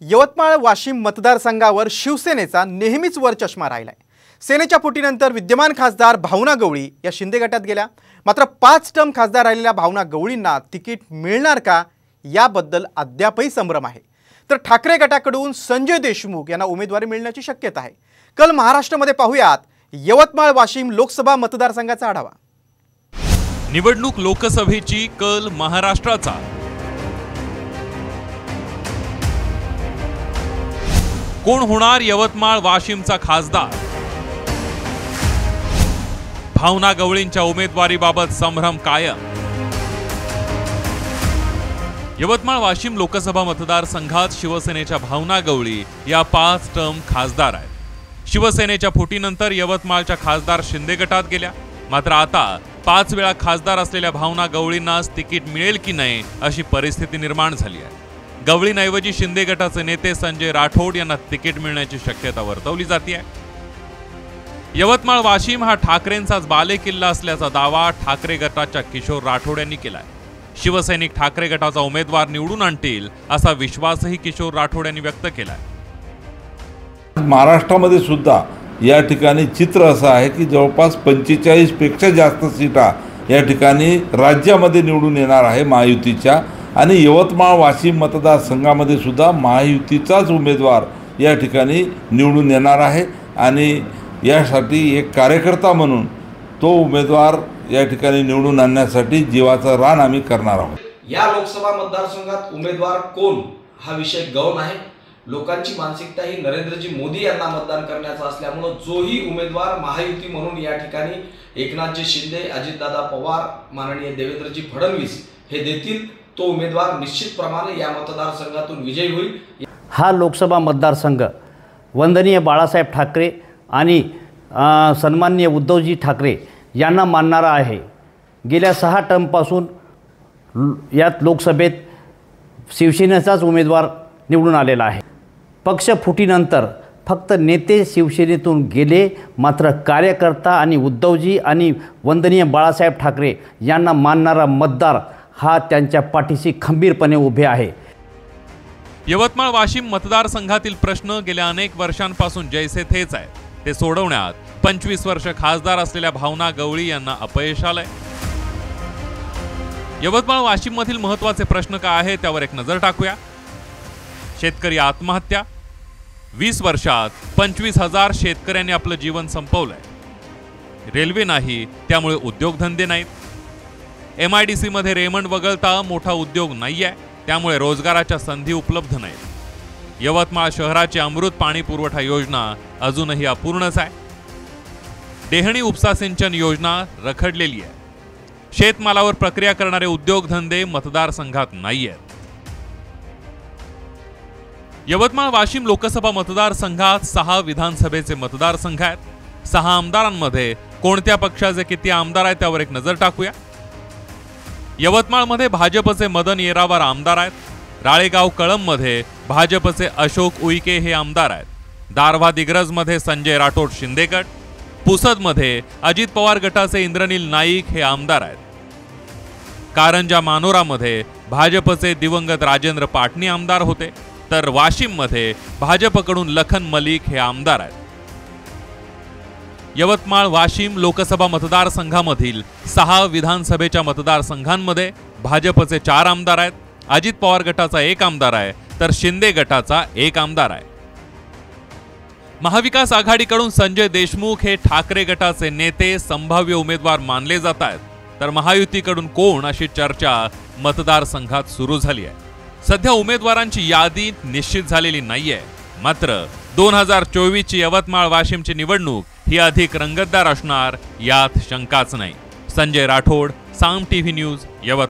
यवतमाळ वाशिम मतदारसंघावर शिवसेनेचा नेहमीच वर चष्मा राहिलाय। सेनेच्या फुटीनंतर विद्यमान खासदार भावना गवळी या शिंदे गटात गेल्या। मात्र 5 टर्म खासदार राहिलेल्या भावना गवळींना तिकीट मिळणार का याबद्दल अद्यापही संभ्रम आहे। तर ठाकरे गटाकडून संजय देशमुख यांना उमेदवारी मिळण्याची शक्यता आहे। कल महाराष्ट्रामध्ये पाहूयात यवतमाळ वाशिम लोकसभा मतदारसंघाचा आढावा। निवडणूक लोकसभेची कल महाराष्ट्राचा। कोण होणार यवतमाळ वाशिमचा खासदार? भावना गवळींच्या उमेदवारीबाबत संभ्रम कायम। यवतमाळ वाशिम लोकसभा मतदारसंघात शिवसेनेच्या भावना गवळी या 5 टर्म खासदार आहेत। शिवसेनेच्या फुटीनंतर यवतमाळच्या खासदार शिंदे गटात गेल्या। मात्र आता 5 वेळा खासदार असलेल्या भावना गवळींनाच तिकीट मिळेल की नाही अशी परिस्थिती निर्माण झाली आहे। गवळींऐवजी शिंदे गटाचे नेते संजय राठोड यांना तिकीट मिळण्याची शक्यता वर्तवली जाते। यवतमाळ वाशिम हा ठाकरेंचाच बालेकिल्ला असल्याचा दावा ठाकरे गटाच्या किशोर राठोड यांनी केलाय। शिवसैनिक ठाकरे गटाचा उमेदवार निवडून आणतील असा विश्वासही किशोर राठोड यांनी व्यक्त केलाय। महाराष्ट्रामध्ये सुद्धा या ठिकाणी चित्र असं आहे की जवळपास 45 पेक्षा जास्त सीटा या ठिकाणी राज्यामध्ये निवडून येणार आहे महायुतीच्या। आणि यवतमाळ वाशिम मतदारसंघामध्ये सुद्धा महायुतीचाच उमेदवार या ठिकाणी निवडून येणार आहे। आणि यासाठी एक कार्यकर्ता म्हणून तो उमेदवार या ठिकाणी निवडून आणण्यासाठी जीवाचं रान आम्ही करणार आहोत। या लोकसभा मतदारसंघात उमेदवार कोण हा विषय गौण आहे। लोकांची मानसिकता ही नरेंद्रजी मोदी यांना मतदान करण्याचा असल्यामुळे जोही उमेदवार महायुती म्हणून या ठिकाणी एकनाथजी शिंदे, अजितदादा पवार, माननीय देवेंद्रजी फडणवीस हे देतील तो उमेदवार निश्चितप्रमाणे या मतदारसंघातून विजयी होईल। हा लोकसभा मतदारसंघ वंदनीय बाळासाहेब ठाकरे आणि सन्माननीय उद्धवजी ठाकरे यांना मानणारा आहे। गेल्या 6 टर्मपासून यात लोकसभेत शिवसेनेचाच उमेदवार निवडून आलेला आहे। पक्ष फुटीनंतर फक्त नेते शिवसेनेतून गेले, मात्र कार्यकर्ता आणि उद्धवजी आणि वंदनीय बाळासाहेब ठाकरे यांना मानणारा मतदार हा त्यांच्या पाठीशी खंबीरपणे उभे आहे। यवतमाळ वाशिम मतदारसंघातील प्रश्न गेल्या अनेक वर्षांपासून जैसे थेच आहेत। ते सोडवण्यात 25 वर्ष खासदार असलेल्या भावना गवळी यांना अपयश आलंय। यवतमाळ वाशिम मधील महत्त्वाचे प्रश्न काय आहेत त्यावर एक नजर टाकूया। शेतकरी आत्महत्या। 20 वर्षात 25,000 शेतकऱ्यांनी आपलं जीवन संपवलंय। रेल्वे नाही त्यामुळे उद्योगधंदे नाहीत। MIDC मध्ये रेमंड वगळता मोठा उद्योग नाहीये त्यामुळे रोजगाराच्या संधी उपलब्ध नाहीत। यवतमाळ शहराची अमृत पाणी पुरवठा योजना अजूनही अपूर्णच आहे। डेहणी उपसा सिंचन योजना रखडलेली आहे। शेतमालावर प्रक्रिया करणारे उद्योगधंदे मतदारसंघात नाहीयेत। यवतमाळ वाशिम लोकसभा मतदारसंघात 6 विधानसभेचे मतदारसंघ आहेत। 6 आमदारांमध्ये कोणत्या पक्षाचे किती आमदार आहेत त्यावर एक नजर टाकूया। यवतमाळमध्ये भाजपचे मदन येरावार आमदार आहेत। राळेगाव कळममध्ये भाजपचे अशोक उईके हे आमदार आहेत। दारव्हा दिग्रजमध्ये संजय राठोड शिंदे गट, पुसदमध्ये अजित पवार गटाचे इंद्रनील नाईक हे आमदार आहेत। कारंजा मानोरामध्ये भाजपचे दिवंगत राजेंद्र पाटणी आमदार होते, तर वाशिममध्ये भाजपकडून लखन मलिक हे आमदार आहेत। यवतमाळ वाशिम लोकसभा मतदारसंघामधील 6 विधानसभेच्या मतदारसंघांमध्ये भाजपचे 4 आमदार आहेत। अजित पवार गटाचा 1 आमदार आहे, तर शिंदे गटाचा 1 आमदार आहे। महाविकास आघाडीकडून संजय देशमुख हे ठाकरे गटाचे नेते संभाव्य उमेदवार मानले जात आहेत, तर महायुतीकडून कोण अशी चर्चा मतदारसंघात सुरू झाली आहे। सध्या उमेदवारांची यादी निश्चित झालेली नाहीये, मात्र 2024 ची यवतमाळ वाशिमची निवडणूक ही अधिक रंगतदार असणार यात शंकाच नाही। संजय राठोड, साम TV न्यूज, यवतमाळ।